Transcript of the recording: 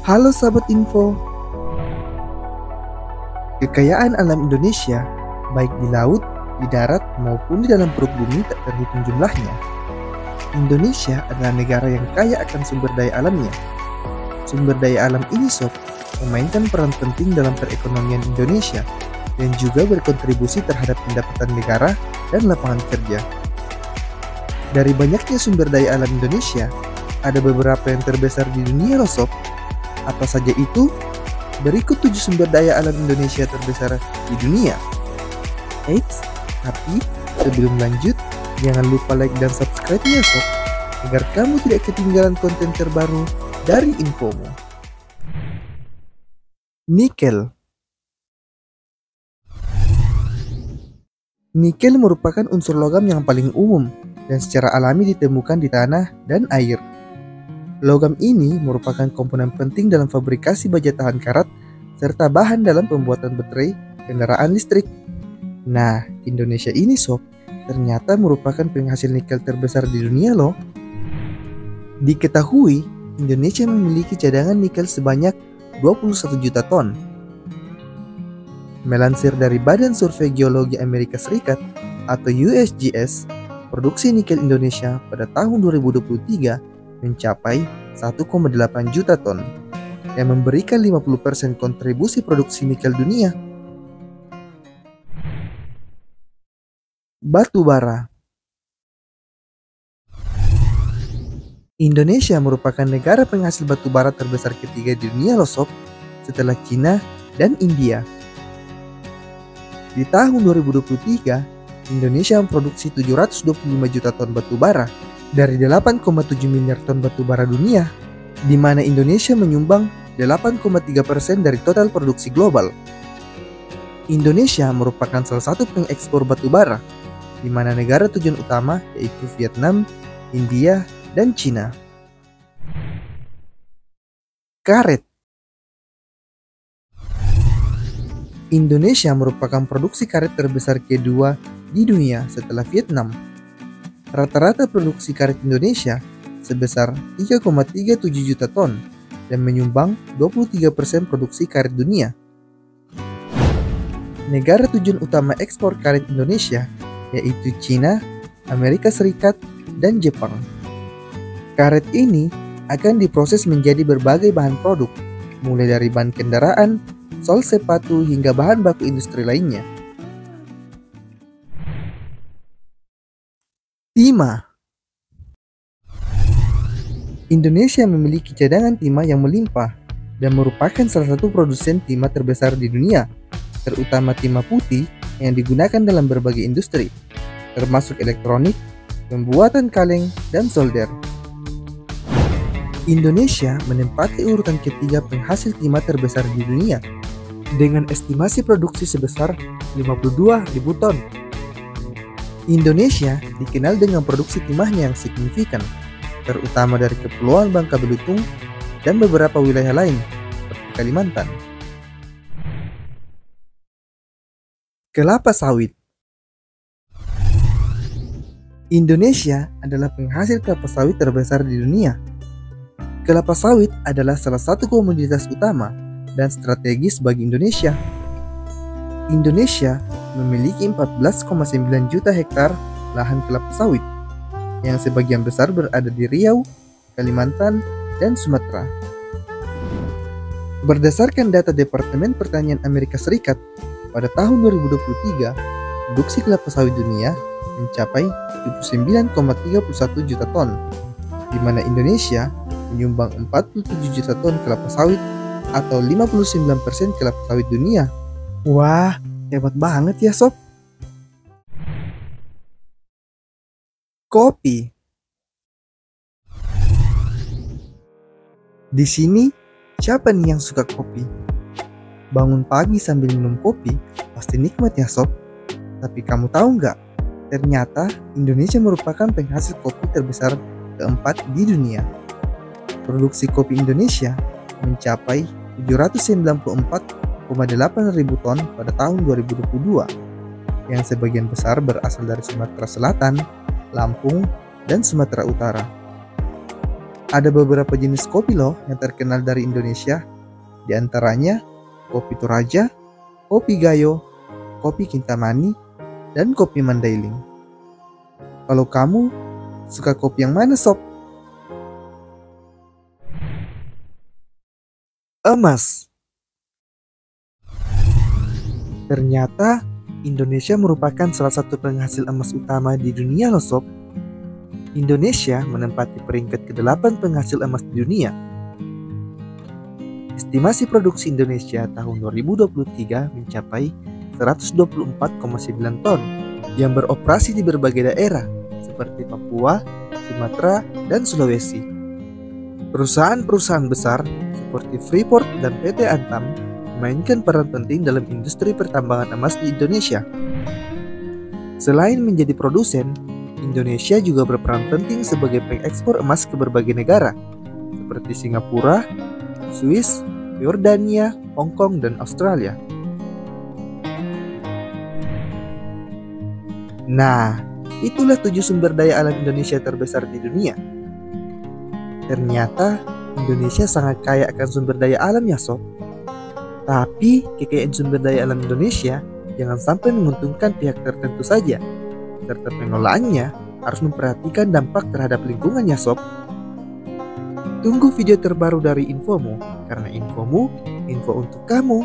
Halo sahabat info, kekayaan alam Indonesia, baik di laut, di darat, maupun di dalam perut bumi tak terhitung jumlahnya. Indonesia adalah negara yang kaya akan sumber daya alamnya. Sumber daya alam ini sob, memainkan peran penting dalam perekonomian Indonesia dan juga berkontribusi terhadap pendapatan negara dan lapangan kerja. Dari banyaknya sumber daya alam Indonesia, ada beberapa yang terbesar di dunia loh sob. Apa saja itu? Berikut 7 sumber daya alam Indonesia terbesar di dunia. Eits, tapi sebelum lanjut, jangan lupa like dan subscribe ya sob, agar kamu tidak ketinggalan konten terbaru dari Infomo. Nikel. Nikel merupakan unsur logam yang paling umum dan secara alami ditemukan di tanah dan air. Logam ini merupakan komponen penting dalam fabrikasi baja tahan karat serta bahan dalam pembuatan baterai kendaraan listrik. Nah, Indonesia ini sob, ternyata merupakan penghasil nikel terbesar di dunia loh. Diketahui, Indonesia memiliki cadangan nikel sebanyak 21 juta ton. Melansir dari Badan Survei Geologi Amerika Serikat atau USGS, produksi nikel Indonesia pada tahun 2023 mencapai 1,8 juta ton, yang memberikan 50% kontribusi produksi nikel dunia. Batu bara. Indonesia merupakan negara penghasil batu bara terbesar ketiga di dunia loh sob, setelah Cina dan India. Di tahun 2023, Indonesia memproduksi 725 juta ton batu bara dari 8,7 miliar ton batu bara dunia, di mana Indonesia menyumbang 8,3% dari total produksi global. Indonesia merupakan salah satu pengekspor batu bara, di mana negara tujuan utama yaitu Vietnam, India, dan Cina. Karet. Indonesia merupakan produksi karet terbesar kedua di dunia setelah Vietnam. Rata-rata produksi karet Indonesia sebesar 3,37 juta ton dan menyumbang 23% produksi karet dunia. Negara tujuan utama ekspor karet Indonesia yaitu Cina, Amerika Serikat, dan Jepang. Karet ini akan diproses menjadi berbagai bahan produk, mulai dari bahan kendaraan, sol sepatu, hingga bahan baku industri lainnya. Timah. Indonesia memiliki cadangan timah yang melimpah dan merupakan salah satu produsen timah terbesar di dunia, terutama timah putih yang digunakan dalam berbagai industri, termasuk elektronik, pembuatan kaleng, dan solder. Indonesia menempati urutan ketiga penghasil timah terbesar di dunia, dengan estimasi produksi sebesar 52.000 ton. Indonesia dikenal dengan produksi timahnya yang signifikan, terutama dari Kepulauan Bangka Belitung dan beberapa wilayah lain, seperti Kalimantan. Kelapa sawit. Indonesia adalah penghasil kelapa sawit terbesar di dunia. Kelapa sawit adalah salah satu komoditas utama dan strategis bagi Indonesia. Indonesia memiliki 14,9 juta hektar lahan kelapa sawit, yang sebagian besar berada di Riau, Kalimantan, dan Sumatera. Berdasarkan data Departemen Pertanian Amerika Serikat, pada tahun 2023, produksi kelapa sawit dunia mencapai 79,31 juta ton, di mana Indonesia menyumbang 47 juta ton kelapa sawit atau 59% kelapa sawit dunia. Wah, hebat banget ya sob. Kopi. Di sini, siapa nih yang suka kopi? Bangun pagi sambil minum kopi, pasti nikmat ya sob. Tapi kamu tahu nggak? Ternyata Indonesia merupakan penghasil kopi terbesar keempat di dunia. Produksi kopi Indonesia mencapai 794,8 ribu ton pada tahun 2022, yang sebagian besar berasal dari Sumatera Selatan, Lampung, dan Sumatera Utara. Ada beberapa jenis kopi loh yang terkenal dari Indonesia. Di antaranya kopi Toraja, kopi Gayo, kopi Kintamani, dan kopi Mandailing. Kalau kamu suka kopi yang mana, Sob? Emas. Ternyata Indonesia merupakan salah satu penghasil emas utama di dunia loh, Sob. Indonesia menempati peringkat ke-8 penghasil emas di dunia. Estimasi produksi Indonesia tahun 2023 mencapai 124,9 ton yang beroperasi di berbagai daerah seperti Papua, Sumatera, dan Sulawesi. Perusahaan-perusahaan besar seperti Freeport dan PT Antam memainkan peran penting dalam industri pertambangan emas di Indonesia. Selain menjadi produsen, Indonesia juga berperan penting sebagai pengekspor emas ke berbagai negara seperti Singapura, Swiss, Yordania, Hong Kong, dan Australia. Nah, itulah 7 sumber daya alam Indonesia terbesar di dunia. Ternyata Indonesia sangat kaya akan sumber daya alam ya, Sob. Tapi kekayaan sumber daya alam Indonesia jangan sampai menguntungkan pihak tertentu saja, serta pengelolaannya harus memperhatikan dampak terhadap lingkungan ya, Sob. Tunggu video terbaru dari Infomu, karena Infomu, info untuk kamu.